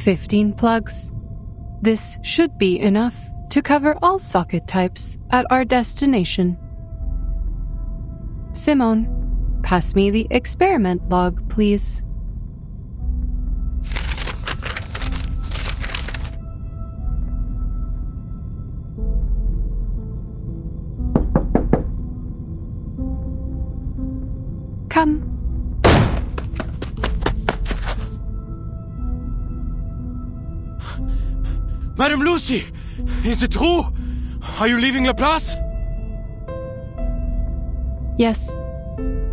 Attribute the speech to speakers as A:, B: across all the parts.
A: 15 plugs. This should be enough to cover all socket types at our destination. Simone, pass me the experiment log, please. Come.
B: Madame Lucy, is it true? Are you leaving Laplace?
A: Yes,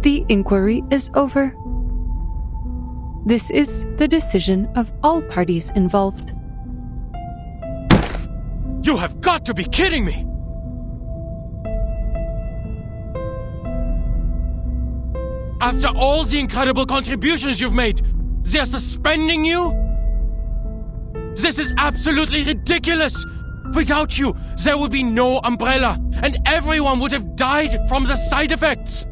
A: the inquiry is over. This is the decision of all parties involved.
B: You have got to be kidding me! After all the incredible contributions you've made, they're suspending you? This is absolutely ridiculous! Without you, there would be no umbrella, and everyone would have died from the side effects!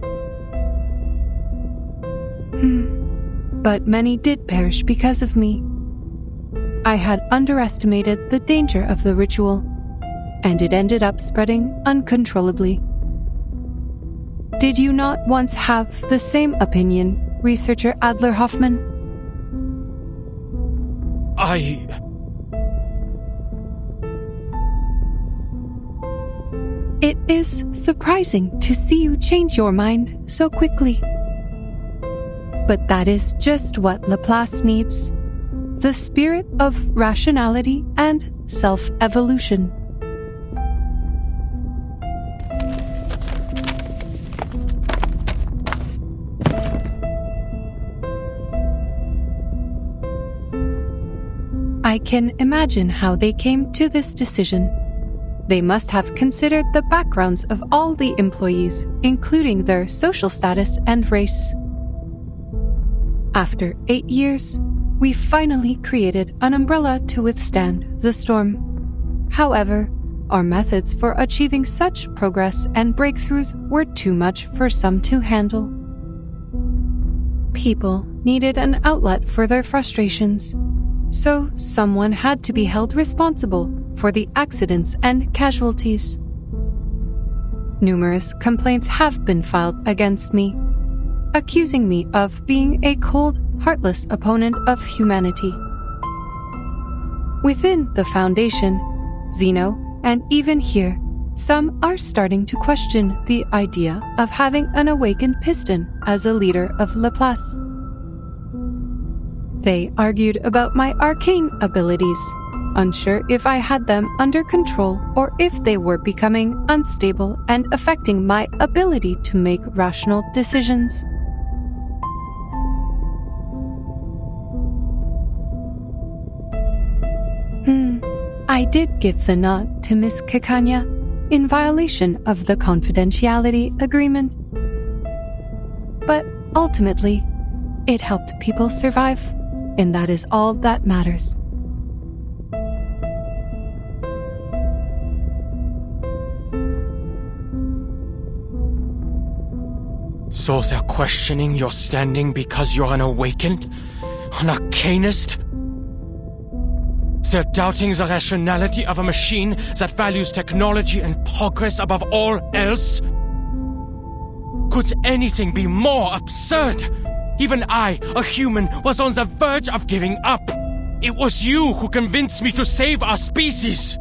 A: But many did perish because of me. I had underestimated the danger of the ritual, and it ended up spreading uncontrollably. Did you not once have the same opinion, researcher Adler-Hoffman? It is surprising to see you change your mind so quickly. But that is just what Laplace needs. The spirit of rationality and self-evolution. I can imagine how they came to this decision. They must have considered the backgrounds of all the employees, including their social status and race. After 8 years, we finally created an umbrella to withstand the storm. However, our methods for achieving such progress and breakthroughs were too much for some to handle. People needed an outlet for their frustrations, so someone had to be held responsible for the accidents and casualties. Numerous complaints have been filed against me, accusing me of being a cold, heartless opponent of humanity. Within the Foundation, Zeno, and even here, some are starting to question the idea of having an awakened piston as a leader of Laplace. They argued about my arcane abilities, unsure if I had them under control or if they were becoming unstable and affecting my ability to make rational decisions. I did give the nod to Miss Kekanya in violation of the confidentiality agreement. But ultimately, it helped people survive, and that is all that matters.
B: So they're questioning your standing because you're an awakened? An arcanist? They're doubting the rationality of a machine that values technology and progress above all else? Could anything be more absurd? Even I, a human, was on the verge of giving up. It was you who convinced me to save our species.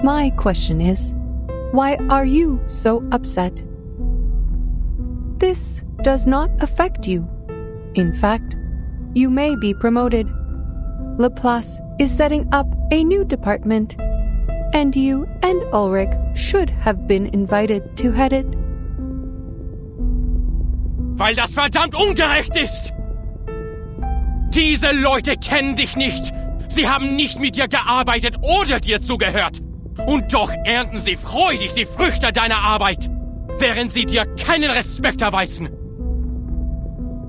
A: My question is, why are you so upset? This does not affect you. In fact, you may be promoted. Laplace is setting up a new department, and you and Ulrich should have been invited to head it.
B: Weil das verdammt ungerecht ist! Diese Leute kennen dich nicht. Sie haben nicht mit dir gearbeitet oder dir zugehört. Und doch ernten sie freudig die Früchte deiner Arbeit, während sie dir keinen Respekt erweisen.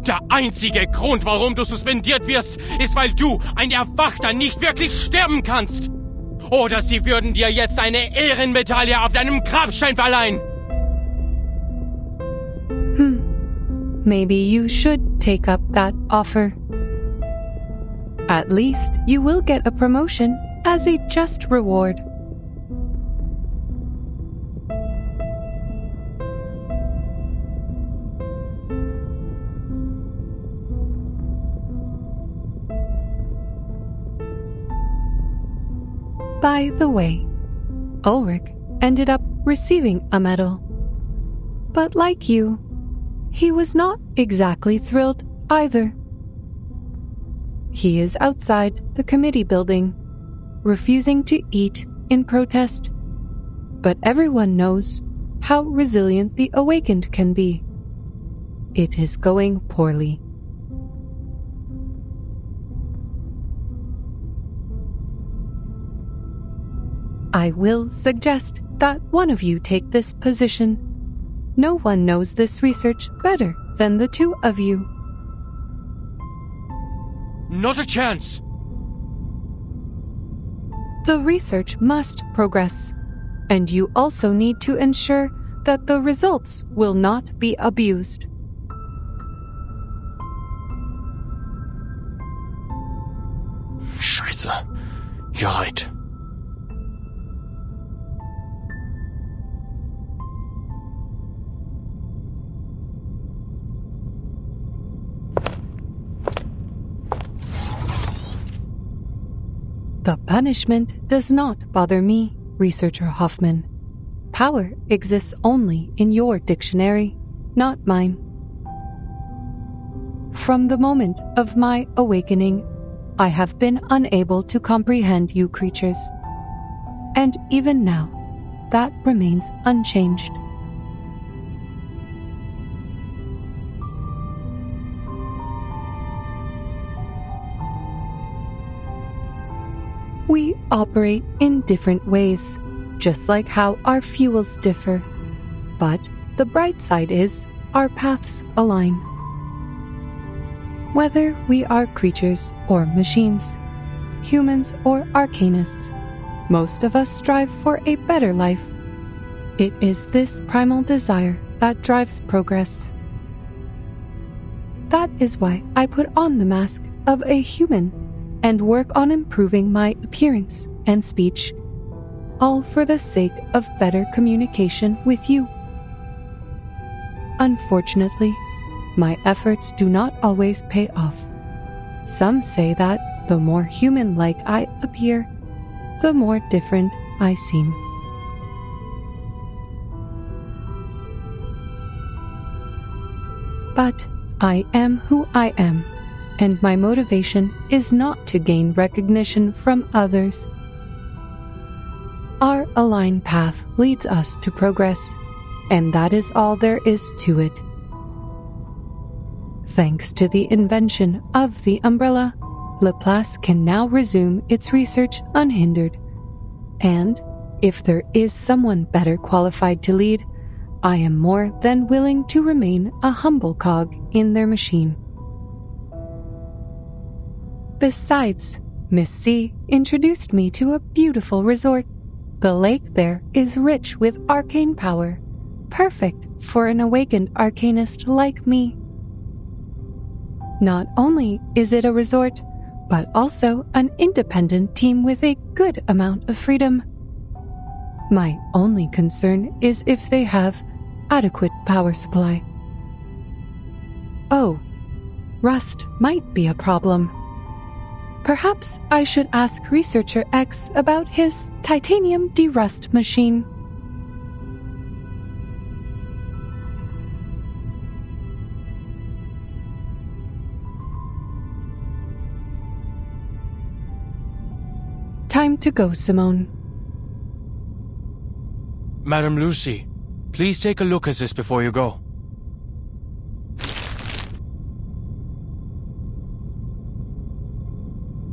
B: Der einzige Grund, warum du suspendiert wirst, ist, weil du, ein Erwachter, nicht wirklich sterben kannst. Oder sie würden dir jetzt eine Ehrenmedaille auf deinem Grabstein verleihen.
A: Maybe you should take up that offer. At least you will get a promotion as a just reward. By the way, Ulrich ended up receiving a medal. But like you, he was not exactly thrilled either. He is outside the committee building, refusing to eat in protest. But everyone knows how resilient the awakened can be. It is going poorly. I will suggest that one of you take this position. No one knows this research better than the two of you.
B: Not a chance!
A: The research must progress, and you also need to ensure that the results will not be abused.
B: Scheiße. You're right.
A: The punishment does not bother me, Researcher Hoffman. Power exists only in your dictionary, not mine. From the moment of my awakening, I have been unable to comprehend you creatures. And even now, that remains unchanged. We operate in different ways, just like how our fuels differ. But the bright side is our paths align. Whether we are creatures or machines, humans or arcanists, most of us strive for a better life. It is this primal desire that drives progress. That is why I put on the mask of a human and work on improving my appearance and speech, all for the sake of better communication with you. Unfortunately, my efforts do not always pay off. Some say that the more human-like I appear, the more different I seem. But I am who I am, and my motivation is not to gain recognition from others. Our aligned path leads us to progress, and that is all there is to it. Thanks to the invention of the umbrella, Laplace can now resume its research unhindered. And if there is someone better qualified to lead, I am more than willing to remain a humble cog in their machine. Besides, Miss C introduced me to a beautiful resort. The lake there is rich with arcane power, perfect for an awakened arcanist like me. Not only is it a resort, but also an independent team with a good amount of freedom. My only concern is if they have adequate power supply. Oh, rust might be a problem. Perhaps I should ask Researcher X about his titanium derust machine. Time to go, Simone.
B: Madam Lucy, please take a look at this before you go.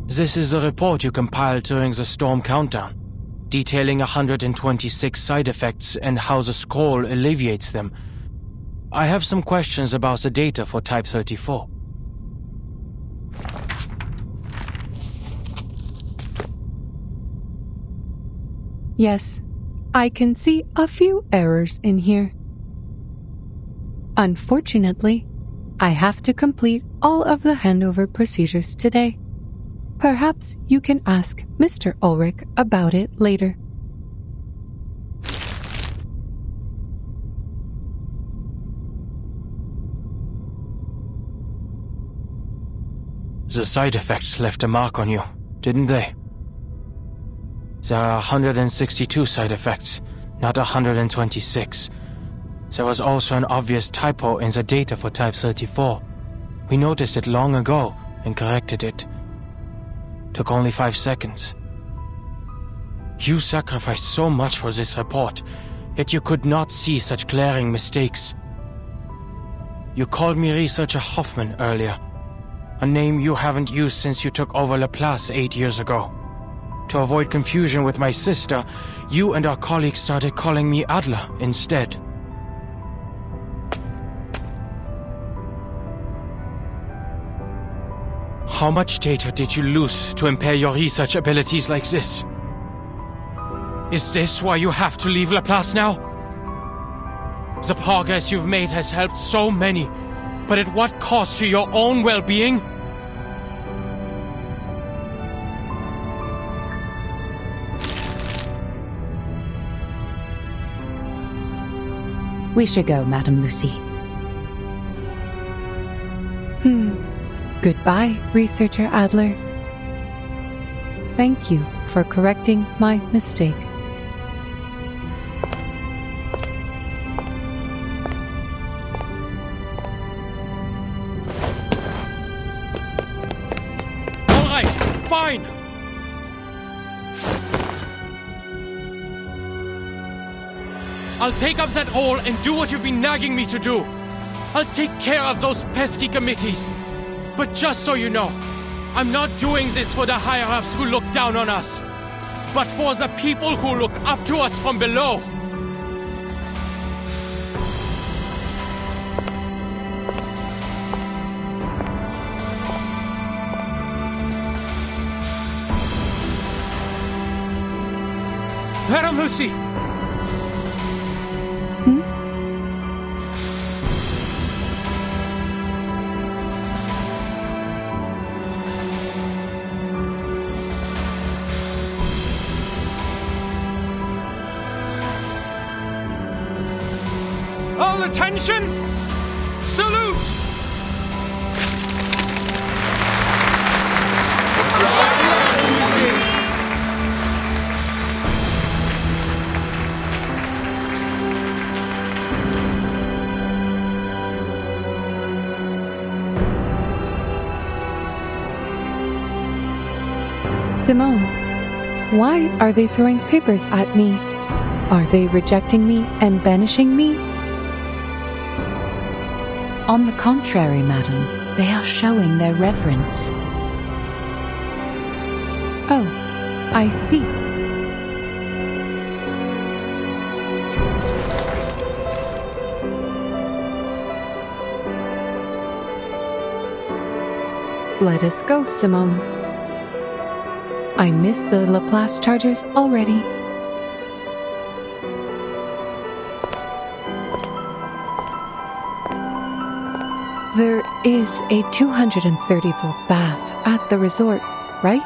B: This is a report you compiled during the storm countdown, detailing 126 side effects and how the scroll alleviates them. I have some questions about the data for Type 34.
A: Yes, I can see a few errors in here. Unfortunately, I have to complete all of the handover procedures today. Perhaps you can ask Mr. Ulrich about it later.
B: The side effects left a mark on you, didn't they? There are 162 side effects, not 126. There was also an obvious typo in the data for type 34. We noticed it long ago and corrected it. Took only 5 seconds. You sacrificed so much for this report, yet you could not see such glaring mistakes. You called me Researcher Hoffman earlier, a name you haven't used since you took over Laplace 8 years ago. To avoid confusion with my sister, you and our colleagues started calling me Adler instead. How much data did you lose to impair your research abilities like this? Is this why you have to leave Laplace now? The progress you've made has helped so many, but at what cost to your own well-being?
C: We should go, Madame Lucy.
A: Goodbye, Researcher Adler. Thank you for correcting my mistake.
B: All right, fine. I'll take up that role and do what you've been nagging me to do. I'll take care of those pesky committees. But just so you know, I'm not doing this for the higher-ups who look down on us, but for the people who look up to us from below. Madame Lucy! All attention! Salute!
A: Simone, why are they throwing papers at me? Are they rejecting me and banishing me?
C: On the contrary, madam, they are showing their reverence.
A: Oh, I see. Let us go, Simone. I miss the Laplace Chargers already. There is a 230-volt bath at the resort, right?